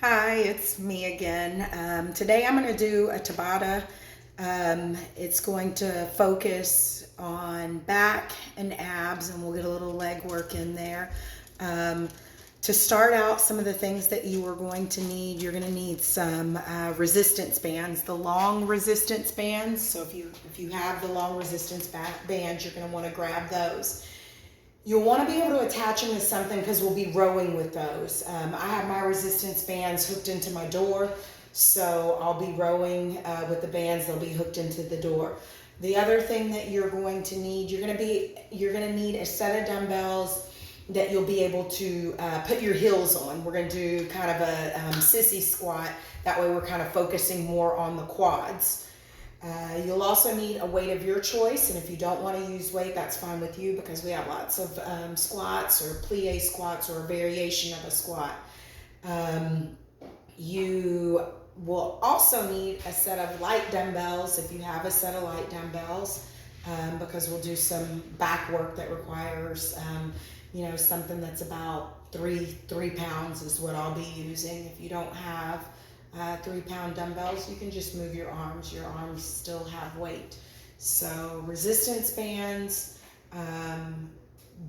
Hi, it's me again. Today I'm going to do a Tabata. It's going to focus on back and abs, and we'll get a little leg work in there. Um, to start out, some of the things that you are going to need, you're going to need some resistance bands, the long resistance bands. So if you have the long resistance bands, you're going to want to grab those. You'll want to be able to attach them to something because we'll be rowing with those. I have my resistance bands hooked into my door, so I'll be rowing with the bands. They'll be hooked into the door. The other thing that you're going to need, you're going to need a set of dumbbells that you'll be able to put your heels on. We're going to do kind of a sissy squat. That way we're kind of focusing more on the quads. You'll also need a weight of your choice, and if you don't want to use weight, that's fine with you because we have lots of squats or plie squats or a variation of a squat. You will also need a set of light dumbbells if you have a set of light dumbbells, because we'll do some back work that requires something that's about three pounds is what I'll be using. If you don't have 3-pound dumbbells, you can just move your arms. Your arms still have weight. So resistance bands,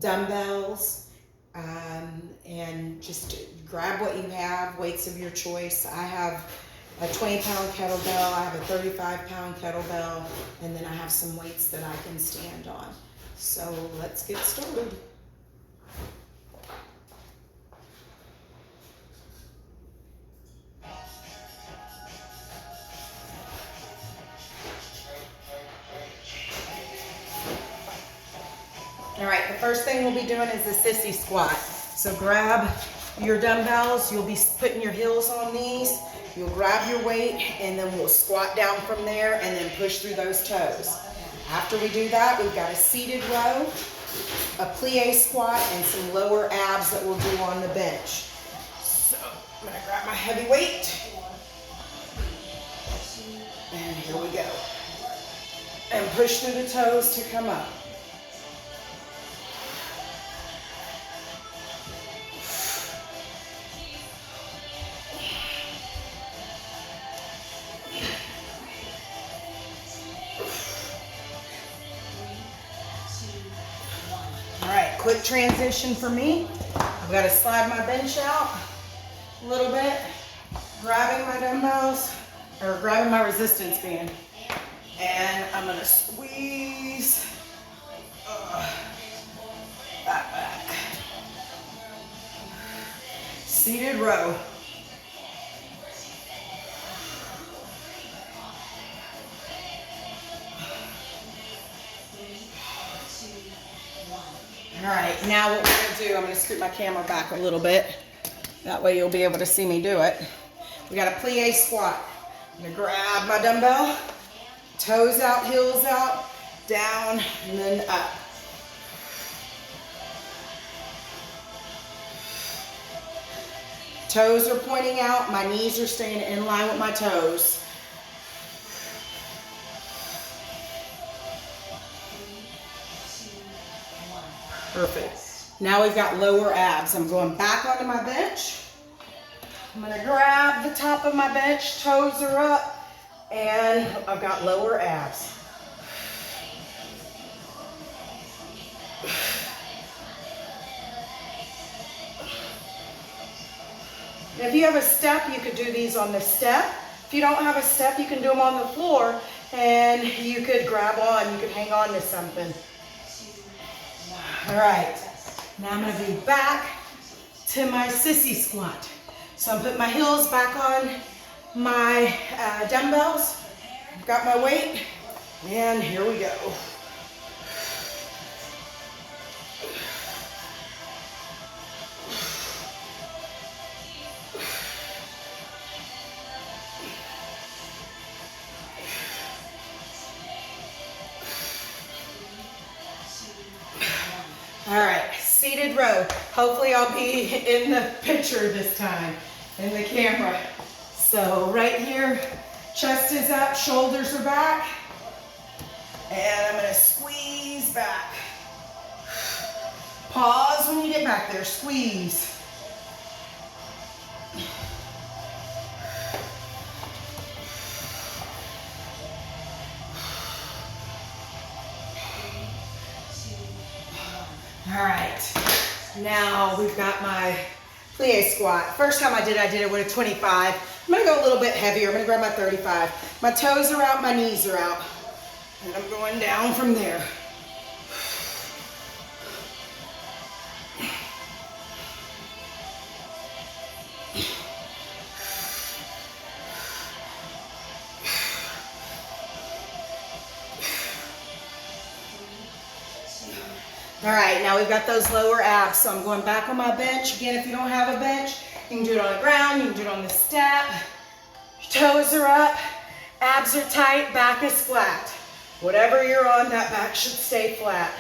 dumbbells, and just grab what you have, weights of your choice. I have a 20-pound kettlebell, I have a 35-pound kettlebell, and then I have some weights that I can stand on. So let's get started. All right, the first thing we'll be doing is the sissy squat. So grab your dumbbells, you'll be putting your heels on these, you'll grab your weight, and then we'll squat down from there and then push through those toes. After we do that, we've got a seated row, a plie squat, and some lower abs that we'll do on the bench. So I'm gonna grab my heavy weight, and here we go. And push through the toes to come up. All right, quick transition for me. I've got to slide my bench out a little bit, grabbing my dumbbells, or grabbing my resistance band. And I'm going to squeeze that back. Seated row. All right, now what we're going to do, I'm going to scoot my camera back a little bit. That way you'll be able to see me do it. We got a plie squat. I'm going to grab my dumbbell, toes out, heels out, down, and then up. Toes are pointing out, my knees are staying in line with my toes. Perfect. Now we've got lower abs. I'm going back onto my bench. I'm going to grab the top of my bench, toes are up, and I've got lower abs. And if you have a step, you could do these on the step. If you don't have a step, you can do them on the floor, and you could grab on, you could hang on to something. All right, now I'm going to be back to my sissy squat. So I'm putting my heels back on my dumbbells. I've got my weight, and here we go. All right, seated row. Hopefully I'll be in the picture this time, in the camera. So right here, chest is up, shoulders are back, and I'm gonna squeeze back. Pause when you get back there, squeeze. All right, now we've got my plie squat. First time I did it with a 25. I'm gonna go a little bit heavier. I'm gonna grab my 35. My toes are out, my knees are out. And I'm going down from there. All right, now we've got those lower abs, so I'm going back on my bench. Again, if you don't have a bench, you can do it on the ground, you can do it on the step. Your toes are up, abs are tight, back is flat. Whatever you're on, that back should stay flat.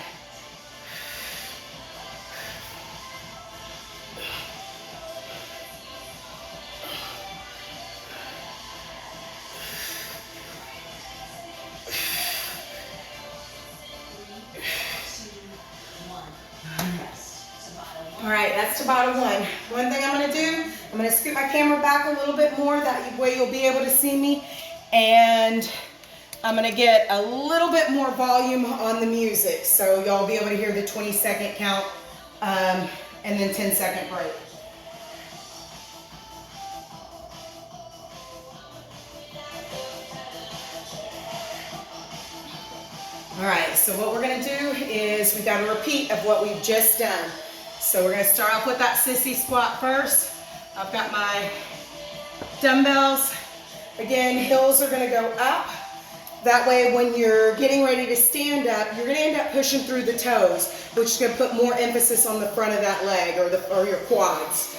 All right, that's Tabata 1. One thing I'm gonna do, I'm gonna scoot my camera back a little bit more, that way you'll be able to see me. And I'm gonna get a little bit more volume on the music, so y'all be able to hear the 20-second count and then 10-second break. All right, so what we're gonna do is we got a repeat of what we've just done. So we're gonna start off with that sissy squat first. I've got my dumbbells. Again, heels are gonna go up. That way when you're getting ready to stand up, you're gonna end up pushing through the toes, which is gonna put more emphasis on the front of that leg or your quads.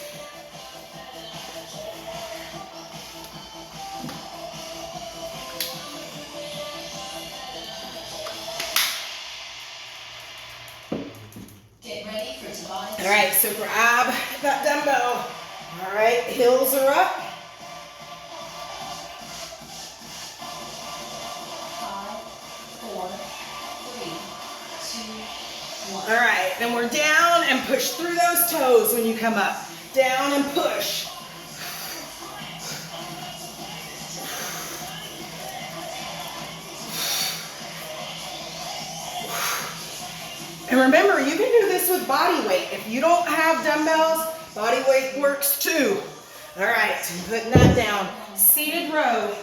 Get ready for Tabata. All right, so grab that dumbbell. All right, heels are up. 5, 4, 3, 2, 1. All right, then we're down and push through those toes when you come up. Down and push. And remember, you can do this with body weight. If you don't have dumbbells, body weight works too. All right, I'm putting that down. Seated row.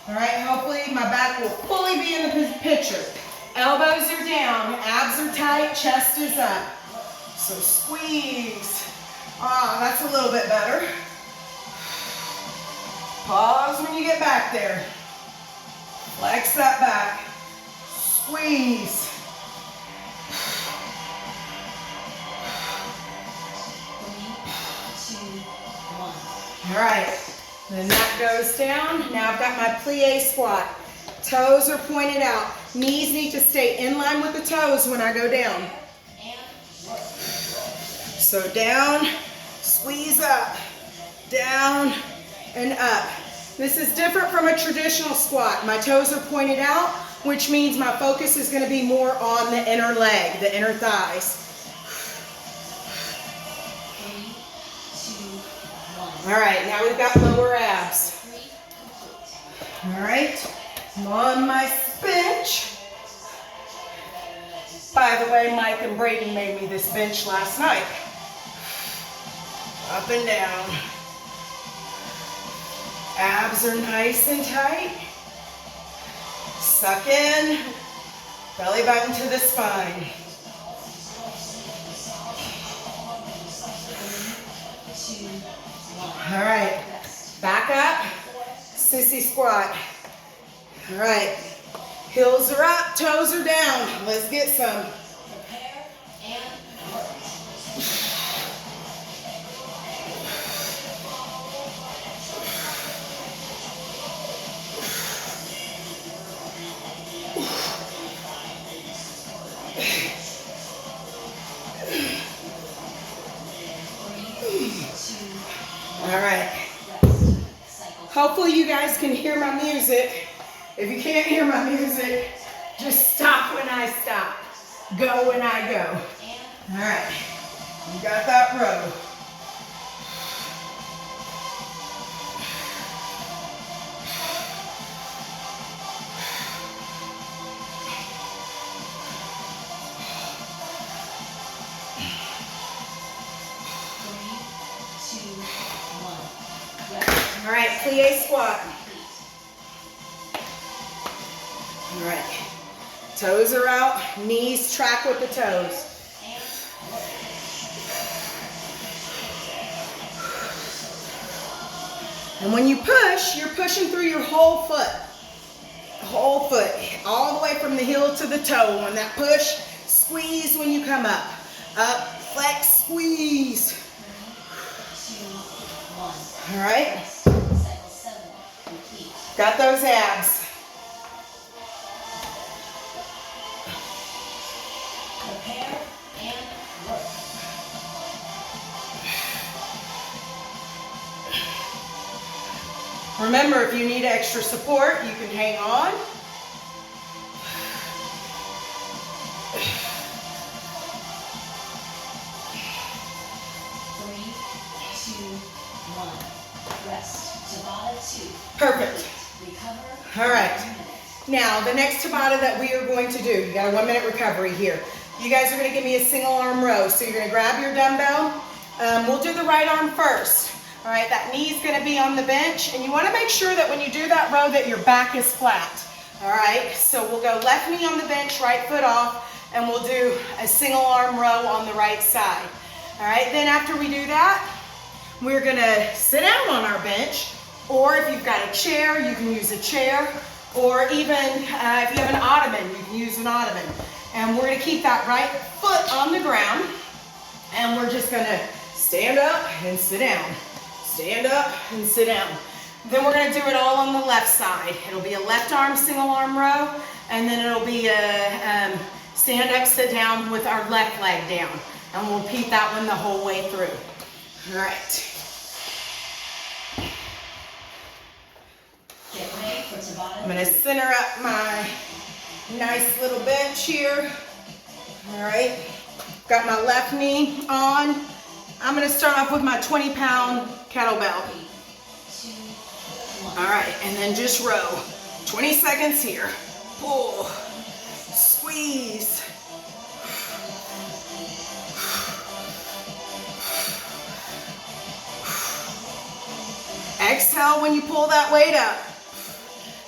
All right, hopefully my back will fully be in the picture. Elbows are down, abs are tight, chest is up. So squeeze. Ah, that's a little bit better. Pause when you get back there. Flex that back. Squeeze. 3, 2, 1. All right, then that goes down. Now I've got my plie squat. Toes are pointed out. Knees need to stay in line with the toes when I go down. So down, squeeze up, down and up. This is different from a traditional squat. My toes are pointed out, which means my focus is going to be more on the inner leg, the inner thighs. 3, 2, 1. All right, now we've got lower abs. 3, complete. All right, I'm on my bench. By the way, Mike and Brady made me this bench last night. Up and down. Abs are nice and tight. Suck in, belly button to the spine. 3, 2, 1. All right, back up, sissy squat. All right, heels are up, toes are down. Let's get some. Prepare and work. All right. Hopefully you guys can hear my music. If you can't hear my music, just stop when I stop. Go when I go. All right. You got that row. All right, plie squat. All right, toes are out, knees track with the toes. And when you push, you're pushing through your whole foot. Whole foot, all the way from the heel to the toe. On that push, squeeze when you come up. Up, flex, squeeze. 3, 2, 1. All right. Cycle 7 complete. Got those abs. Prepare and work. Remember, if you need extra support, you can hang on. Three, two, one. Rest. Tabata 2. Perfect. Recover. All right. 1 minute. Now, the next Tabata that we are going to do, you got a 1 minute recovery here. You guys are going to give me a single arm row. So you're going to grab your dumbbell. We'll do the right arm first. All right, that knee's going to be on the bench. And you want to make sure that when you do that row that your back is flat. All right, so we'll go left knee on the bench, right foot off, and we'll do a single arm row on the right side. All right, then after we do that, we're going to sit down on our bench. Or if you've got a chair, you can use a chair. Or even if you have an ottoman, you can use an ottoman. And we're going to keep that right foot on the ground. And we're just going to stand up and sit down. Stand up and sit down. Then we're going to do it all on the left side. It'll be a left arm, single arm row. And then it'll be a stand up, sit down with our left leg down. And we'll repeat that one the whole way through. All right. Get ready for Tabata. I'm going to center up my nice little bench here. All right. Got my left knee on. I'm going to start off with my 20-pound kettlebell. 3, 2, 1. All right, and then just row. 20 seconds here. Pull, squeeze. Exhale when you pull that weight up.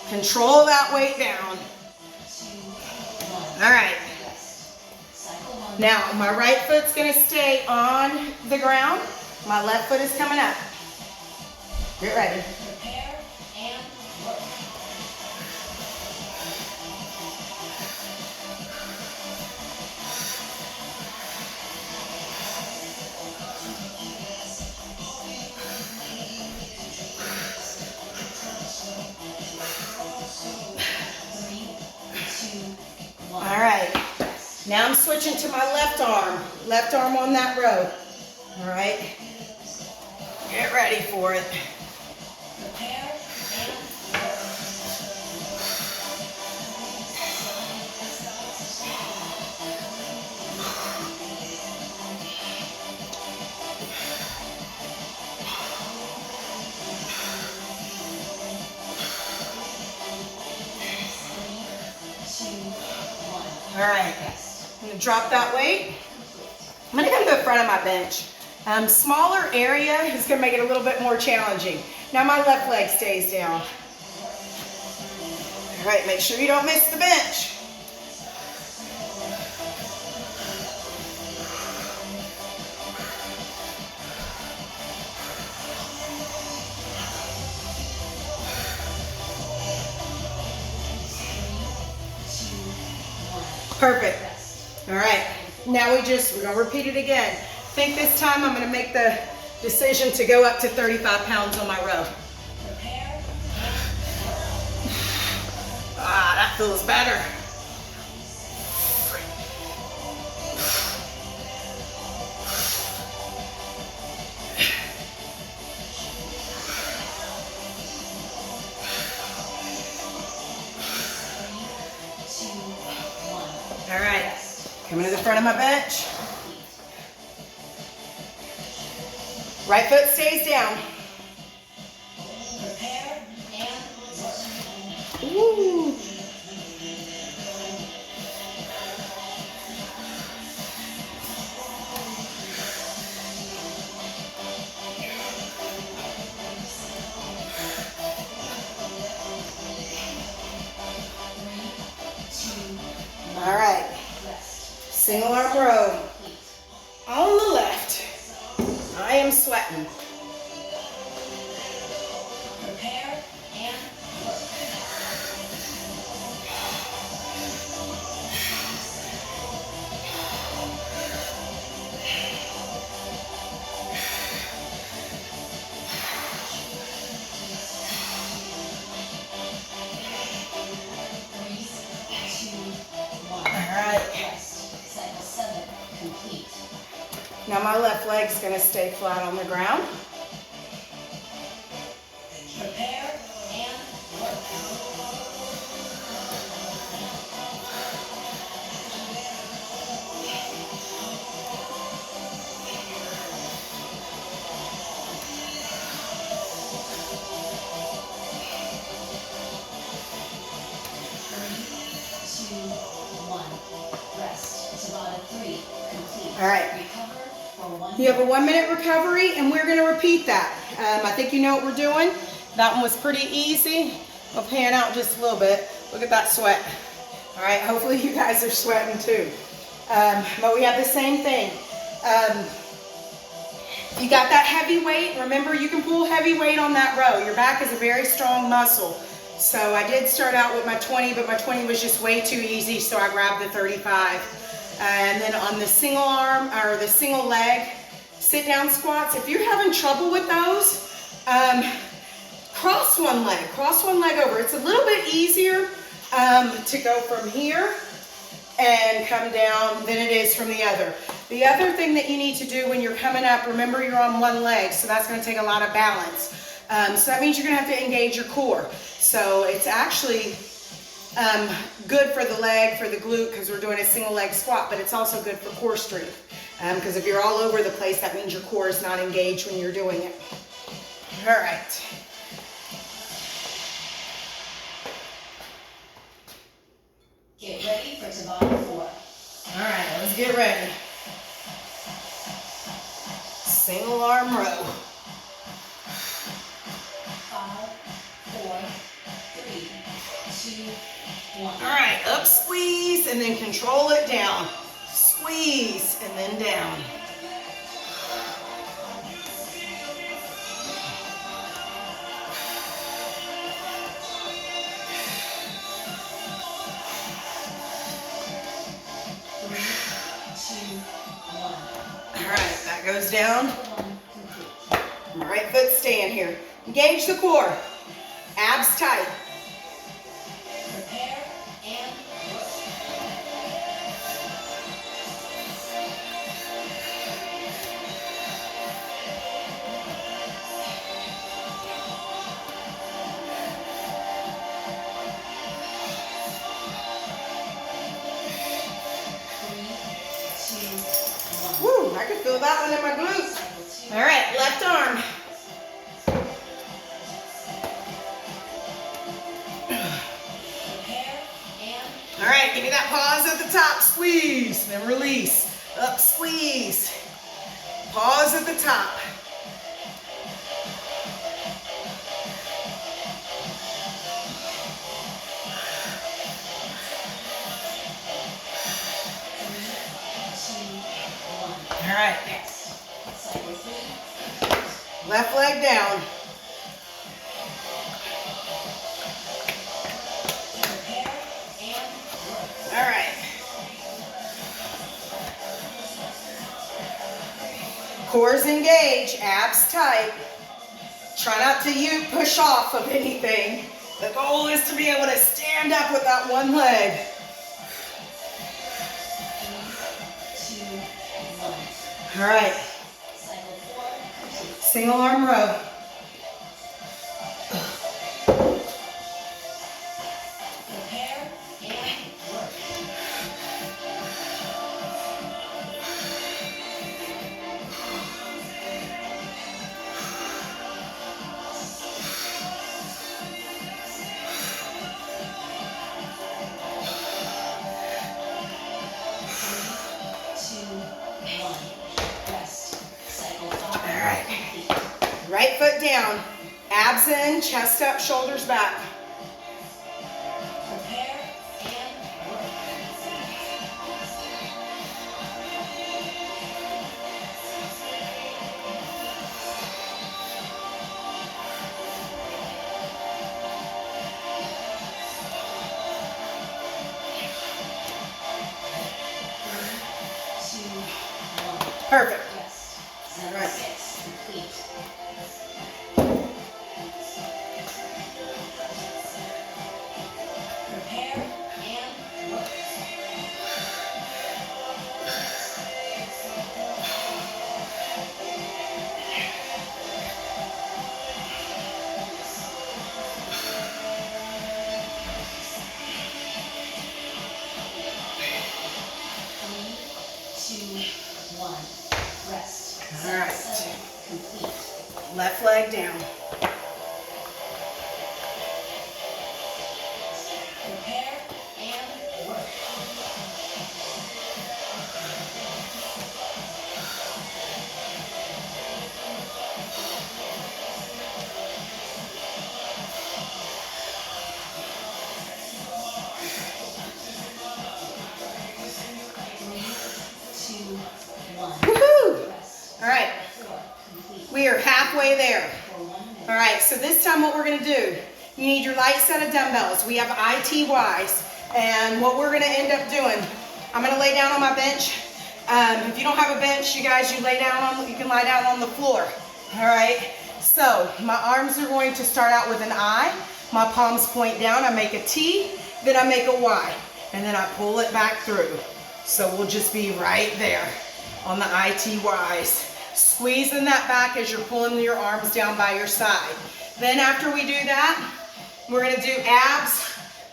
Control that weight down. 2, 1. All right. Rest. Cycle 1. Now, my right foot's going to stay on the ground. My left foot is coming up. Get ready. Prepare and work. Three, two, one. All right. Now I'm switching to my left arm. Left arm on that row. All right. Get ready for it. Prepare and work. Three, two, one. All right. Rest. I'm going to drop that weight. I'm going to come to the front of my bench. Smaller area is going to make it a little bit more challenging. Now my left leg stays down. All right, make sure you don't miss the bench. Perfect. All right, now we're going to repeat it again. I think this time I'm going to make the decision to go up to 35 pounds on my row. Prepare. Ah, that feels better. All right, coming to the front of my bench. Right foot stays down. Prepare and work. Woo. Single arm row on the left. I am sweating. Prepare and work. 3, 2, 1. All right. Rest. Cycle 7 complete. Now my left leg's gonna stay flat on the ground. Prepare and work. 3, 2, 1. Rest. Tabata 3 complete. All right. Recover for 1 You have a 1-minute recovery, and we're gonna repeat that. I think you know what we're doing. That one was pretty easy. I'll pan out just a little bit. Look at that sweat. All right, hopefully you guys are sweating too. But we have the same thing. You got that heavy weight. Remember, you can pull heavy weight on that row. Your back is a very strong muscle. So I did start out with my 20, but my 20 was just way too easy, so I grabbed the 35. And then on the single arm, or the single leg sit down squats, if you're having trouble with those, cross one leg over. It's a little bit easier to go from here and come down than it is from the other. The other thing that you need to do when you're coming up, remember you're on one leg, so that's gonna take a lot of balance. So that means you're gonna have to engage your core. So it's actually good for the leg, for the glute, because we're doing a single leg squat, but it's also good for core strength. Because if you're all over the place, that means your core is not engaged when you're doing it. All right. Get ready for Tabata 4. All right, let's get ready. Single arm row. 5, 4, 3, 2, 1. All right, up squeeze and then control it down. Squeeze and then down. All right, that goes down. Right foot stand here. Engage the core. Abs tight. Prepare and work. 3, 2, 1. Woo, I can feel that one in my glutes. Cycle 2. All right, left arm. Prepare and All right, give me that pause at the top. Squeeze, then release. Up, squeeze. Pause at the top. All right, cycle 3. left leg down. Prepare and work. All right. Core's engaged, abs tight. Try not to push off of anything. The goal is to be able to stand up with that one leg. 3, 2, 1. All right, Cycle 4 complete. single arm row. Prepare and work. 2, 1. Rest. Cycle 5. All right. Complete. Right foot down, abs in, chest up, shoulders back. Prepare and work. Perfect. Rest. All right. 6 complete. Prepare and work. Three, two, one. Rest. All right. 7 complete. Left leg down. Prepare and work. Three, two, one. Woohoo! Rest. All right. 4 complete. We are halfway there. For 1 minute. All right, so this time what we're gonna do, you need your light set of dumbbells. We have ITYs, and what we're gonna end up doing, I'm gonna lay down on my bench. If you don't have a bench, you guys, you can lie down on the floor. All right, so my arms are going to start out with an I, my palms point down, I make a T, then I make a Y, and then I pull it back through. So we'll just be right there on the ITYs. Squeezing that back as you're pulling your arms down by your side. Then after we do that, we're gonna do abs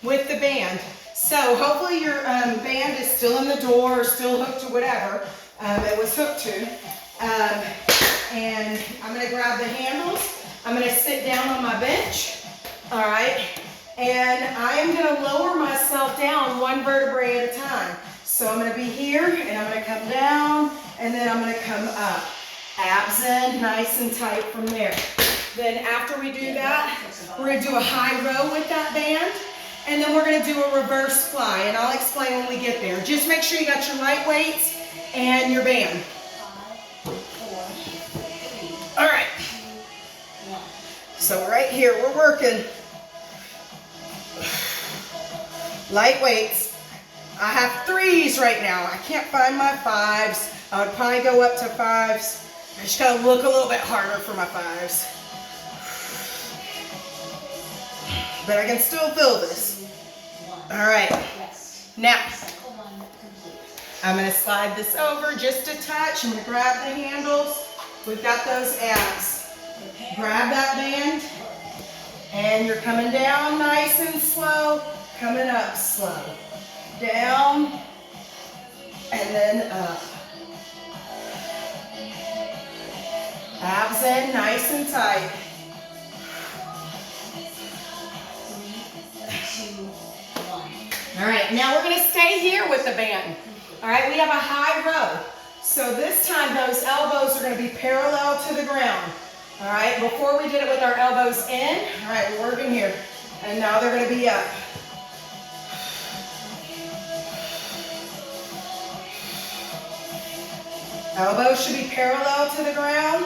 with the band. So hopefully your band is still in the door or still hooked to whatever it was hooked to. And I'm gonna grab the handles. I'm gonna sit down on my bench, all right? And I am gonna lower myself down 1 vertebrae at a time. So I'm gonna be here and I'm gonna come down and then I'm gonna come up. Abs in, nice and tight from there. Then after we do that, we're gonna do a high row with that band, and then we're gonna do a reverse fly, and I'll explain when we get there. Just make sure you got your light weights and your band. 5, 4, 3, All right, 2, 1. so right here, we're working light weights. I have 3s right now. I can't find my 5s. I would probably go up to 5s. I just gotta look a little bit harder for my 5s. But I can still feel this. 1. All right, Rest. now Cycle 1 complete. I'm gonna slide this over just a touch. I'm gonna grab the handles. We've got those abs. Prepare. Grab that band, and you're coming down nice and slow, coming up slow. Down, and then up. Abs in, nice and tight. 3, 2, 1. All right, now we're gonna stay here with the band. All right, we have a high row. So this time those elbows are gonna be parallel to the ground. All right, before we did it with our elbows in, all right, we're working here. And now they're gonna be up. Elbows should be parallel to the ground.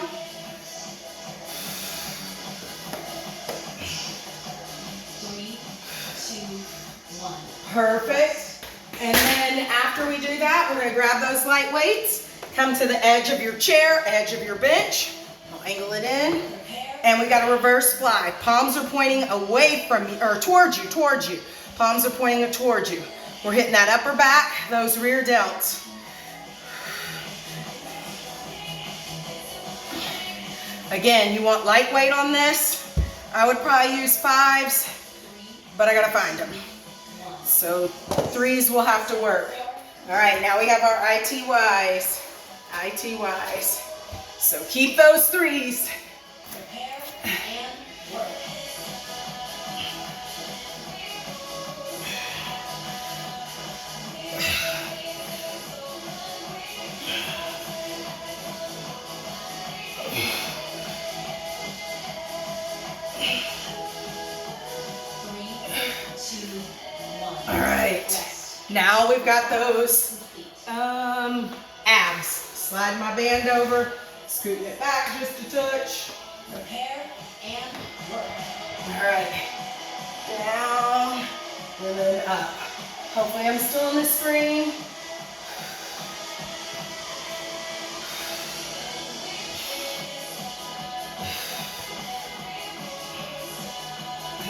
3, 2, 1. Perfect. And then after we do that, we're gonna grab those light weights, come to the edge of your chair, edge of your bench. I'll angle it in. Prepare. And we got a reverse fly. Palms are pointing away from you, or towards you. Palms are pointing towards you. We're hitting that upper back, those rear delts. Again, you want lightweight on this. I would probably use 5s, but I gotta find them. So 3s will have to work. All right, now we have our ITYs. So keep those 3s. Prepare and work. All right, now we've got those abs. Slide my band over, scooting it back just a touch. Prepare and work. All right, down and then up. Hopefully I'm still on the screen.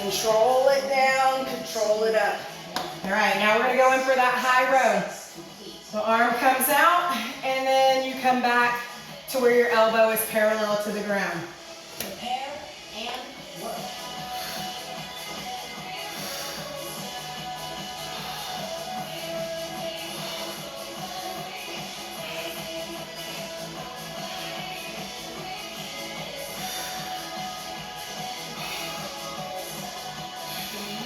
Control it down, control it up. All right, now we're gonna go in for that high row. The arm comes out, and then you come back to where your elbow is parallel to the ground. Prepare and work. Three,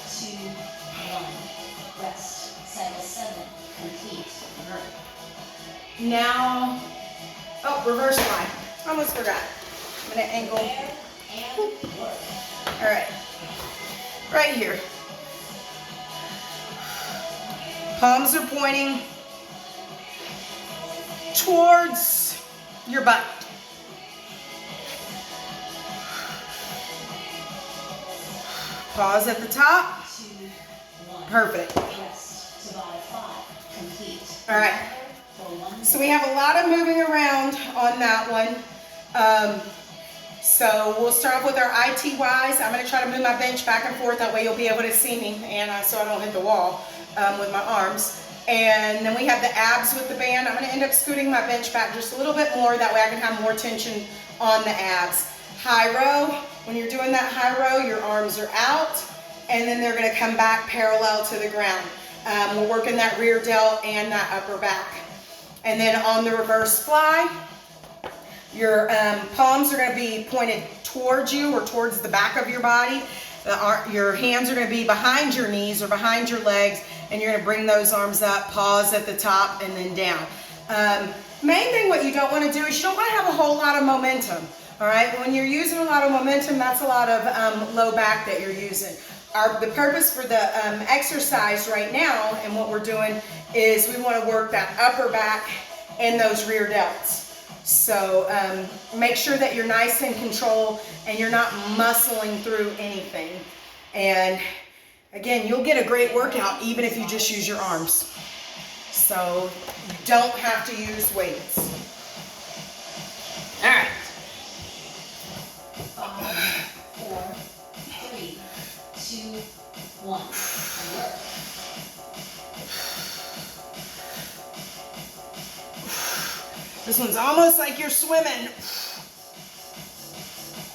two, one. Rest. Cycle 7 complete. All right. Now, oh, reverse fly. Almost forgot. I'm gonna angle. Prepare and work. All right, right here. Palms are pointing towards your butt. Pause at the top. 2, 1. Perfect. Rest. Tabata 5 complete. All right. For 1 So we have a lot of moving around on that one. So we'll start off with our ITYs. I'm going to try to move my bench back and forth. That way you'll be able to see me, and so I don't hit the wall with my arms. And then we have the abs with the band. I'm going to end up scooting my bench back just a little bit more. That way I can have more tension on the abs. High row. When you're doing that high row, your arms are out, and then they're going to come back parallel to the ground. We're working that rear delt and that upper back. And then on the reverse fly, your palms are going to be pointed towards you or towards the back of your body. Your hands are going to be behind your knees or behind your legs, and you're going to bring those arms up, pause at the top, and then down. Main thing what you don't want to do is you don't want to have a whole lot of momentum. All right, when you're using a lot of momentum, that's a lot of low back that you're using. The purpose for the exercise right now and what we're doing is we want to work that upper back and those rear delts. So make sure that you're nice in control and you're not muscling through anything. And again, you'll get a great workout even if you just use your arms. So you don't have to use weights. All right. 5, 4, 3, 2, 1. Work. This one's almost like you're swimming.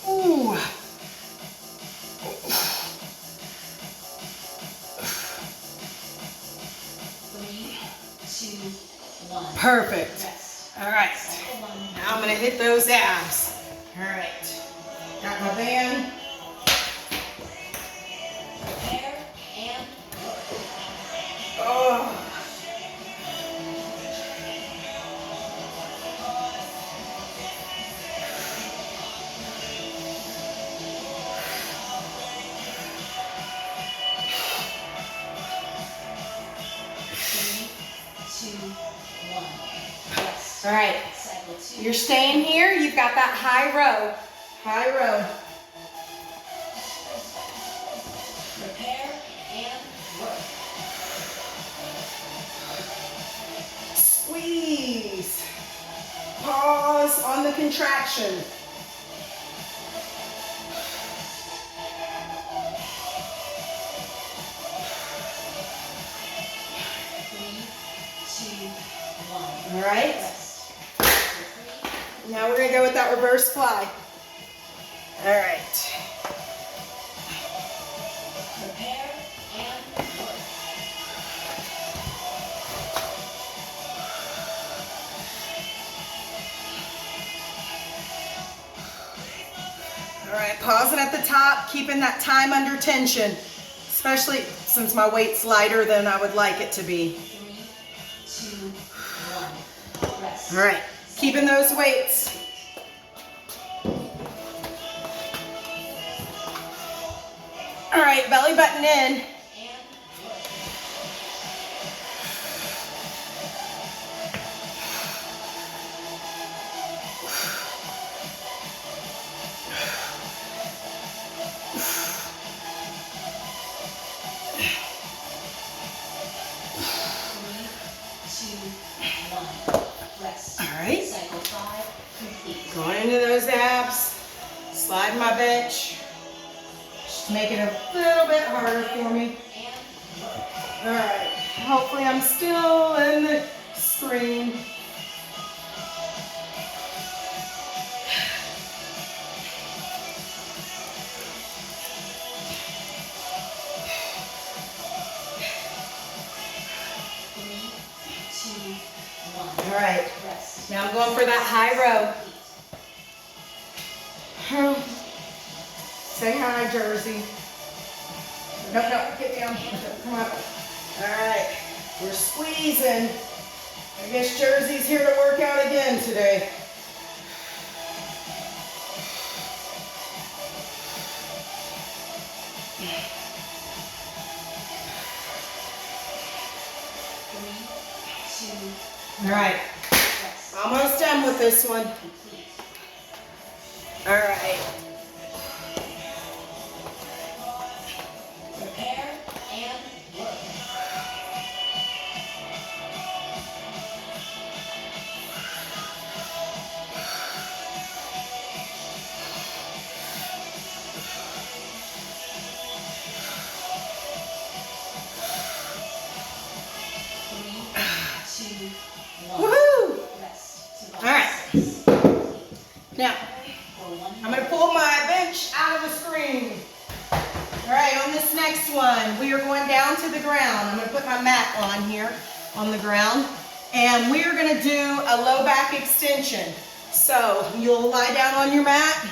Ooh. 3, 2, 1. Perfect. Rest. All right. Cycle 1. Now I'm gonna hit those abs. All right. Got my band. Prepare and work. Oh. All right. Cycle 2. You're staying here. You've got that high row. High row. Prepare and work. Squeeze. Pause on the contraction. All right. Now we're going to go with that reverse fly. All right. Prepare and work. All right, pausing at the top, keeping that time under tension, especially since my weight's lighter than I would like it to be. 3, 2, 1. Rest. All right, keeping those weights. All right, belly button in. And work. Rest. All right. Cycle 5 complete. Going into those abs, slide my bench Make it a little bit harder for me. All right, hopefully I'm still in the screen. All right, now I'm going for that high row. Say hi, Jersey. No, get down. Come on. All right, we're squeezing. I guess Jersey's here to work out again today. All right, almost done with this one. All right. Prepare and work. Woohoo! All right. Now, I'm going to pull my bench out of the screen. All right, on this next one, we are going down to the ground. I'm going to put my mat on here on the ground, and we are going to do a low back extension. So you'll lie down on your mat,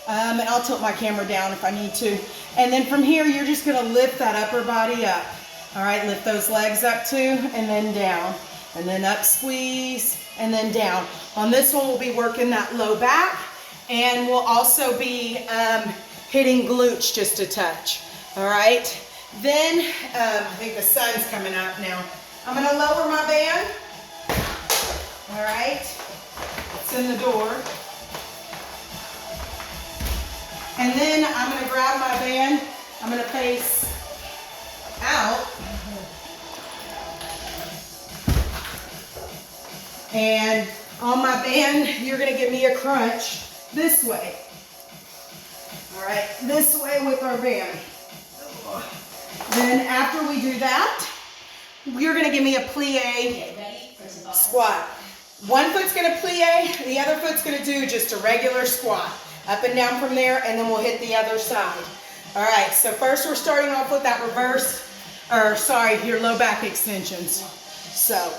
and I'll tilt my camera down if I need to. And then from here, you're just going to lift that upper body up. All right, lift those legs up too, and then down. And then up, squeeze, and then down. On this one, we'll be working that low back, and we'll also be hitting glutes just a touch. All right. Then, I think the sun's coming up now. I'm going to lower my band. All right. It's in the door. And then I'm going to grab my band. I'm going to face out. And on my band, you're going to give me a crunch this way. All right, this way with our band. Then after we do that, you're going to give me a plie squat. One foot's going to plie, the other foot's going to do just a regular squat. Up and down from there, and then we'll hit the other side. All right, so first we're starting off with that your low back extensions. So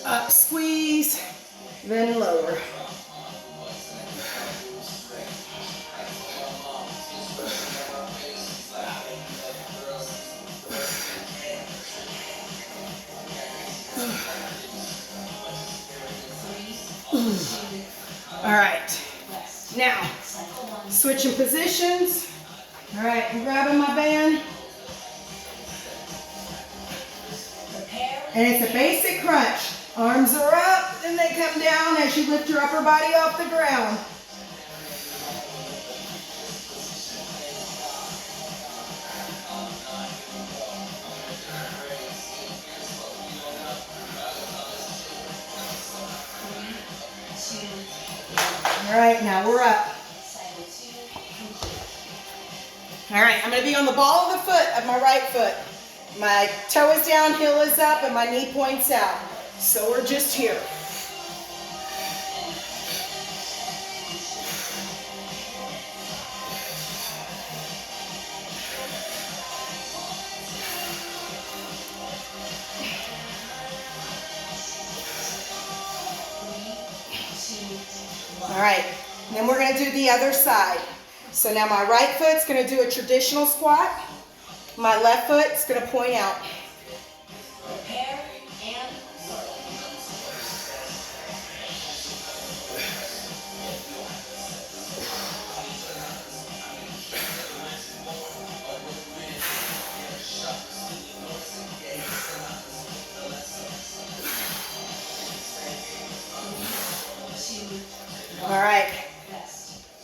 up, squeeze, then lower. All right, now switching positions. All right, I'm grabbing my band. And it's a basic crunch. Arms are up, then they come down as you lift your upper body off the ground. All right, now we're up. All right, I'm going to be on the ball of the foot of my right foot. My toe is down, heel is up, and my knee points out. So we're just here. All right, and then we're going to do the other side. So now my right foot's going to do a traditional squat. My left foot's going to point out. Prepare and work. All right,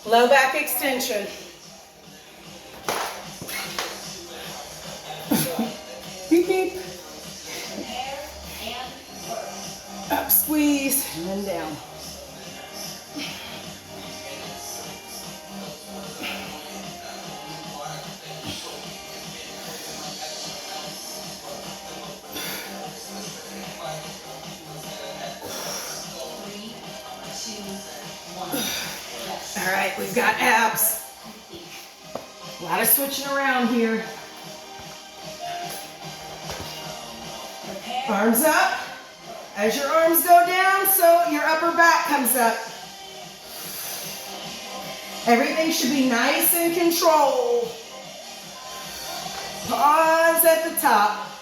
low back extension. Beep, beep. Up, squeeze, and then down. got abs. A lot of switching around here. Prepare. Arms up. As your arms go down, so your upper back comes up. Everything should be nice and controlled. Pause at the top.